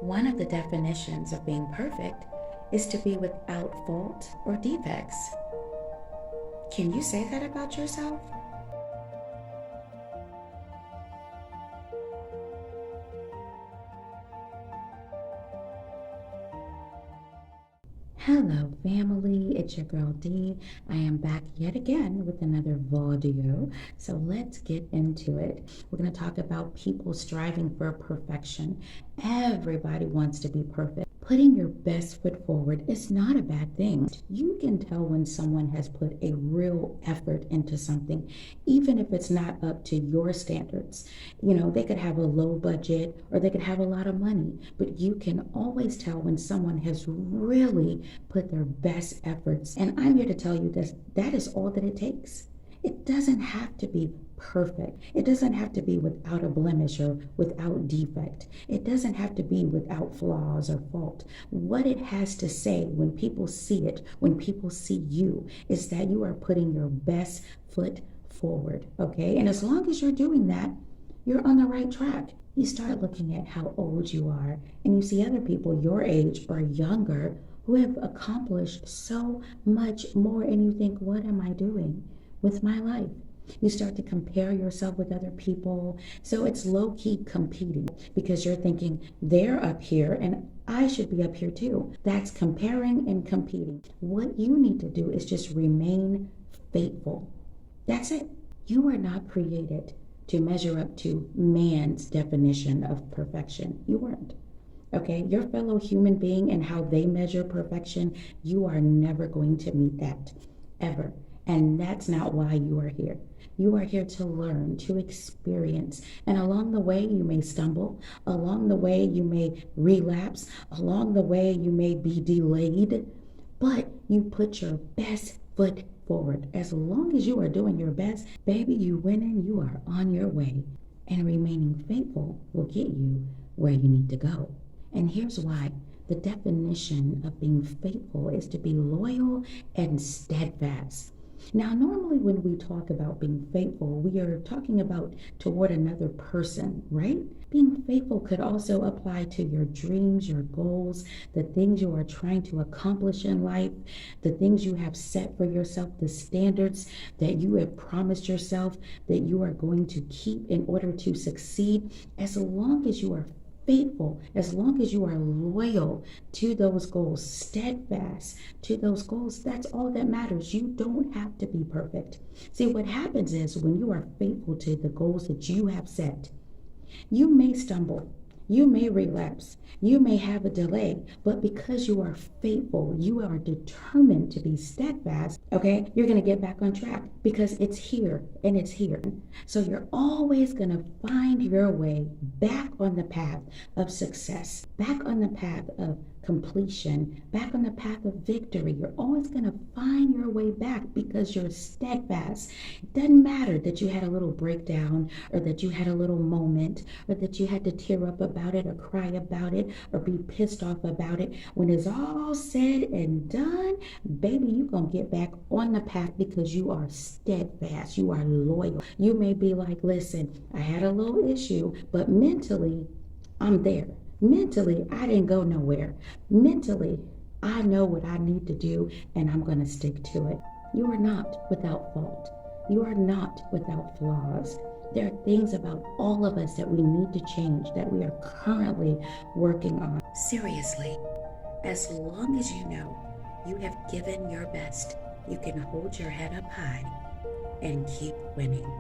One of the definitions of being perfect is to be without fault or defects. Can you say that about yourself? Hello, family. It's your girl D. I am back yet again with another video. So let's get into it. We're going to talk about people striving for perfection. Everybody wants to be perfect. Putting your best foot forward is not a bad thing. You can tell when someone has put a real effort into something, even if it's not up to your standards. You know, they could have a low budget or they could have a lot of money, but you can always tell when someone has really put their best efforts. And I'm here to tell you that is all that it takes. It doesn't have to be perfect. It doesn't have to be without a blemish or without defect. It doesn't have to be without flaws or fault. What it has to say when people see it, when people see you, is that you are putting your best foot forward, okay? And as long as you're doing that, you're on the right track. You start looking at how old you are, and you see other people your age or younger who have accomplished so much more, and you think, what am I doing with my life? You start to compare yourself with other people. So it's low-key competing because you're thinking they're up here and I should be up here too. That's comparing and competing. What you need to do is just remain faithful. That's it. You are not created to measure up to man's definition of perfection. You weren't. Okay, your fellow human being and how they measure perfection, you are never going to meet that, ever. And that's not why you are here. You are here to learn, to experience. And along the way, you may stumble. Along the way, you may relapse. Along the way, you may be delayed. But you put your best foot forward. As long as you are doing your best, baby, you winning, you are on your way. And remaining faithful will get you where you need to go. And here's why. The definition of being faithful is to be loyal and steadfast. Now, normally when we talk about being faithful, we are talking about toward another person, right? Being faithful could also apply to your dreams, your goals, the things you are trying to accomplish in life, the things you have set for yourself, the standards that you have promised yourself that you are going to keep in order to succeed. As long as you are faithful, as long as you are loyal to those goals, steadfast to those goals, that's all that matters. You don't have to be perfect. See, what happens is when you are faithful to the goals that you have set, you may stumble, you may relapse, you may have a delay, but because you are faithful, you are determined to be steadfast, okay, you're going to get back on track because it's here and it's here. So you're always going to find your way back on the path of success, back on the path of completion, back on the path of victory. You're always going to find your way back because you're steadfast. It doesn't matter that you had a little breakdown or that you had a little moment or that you had to tear up about it or cry about it or be pissed off about it. When it's all said and done, baby, you're going to get back on the path because you are steadfast. You are loyal. You may be like, listen, I had a little issue, but mentally, I'm there. Mentally, I didn't go nowhere. Mentally, I know what I need to do and I'm going to stick to it. You are not without fault. You are not without flaws. There are things about all of us that we need to change that we are currently working on. Seriously, as long as you know you have given your best, you can hold your head up high and keep winning.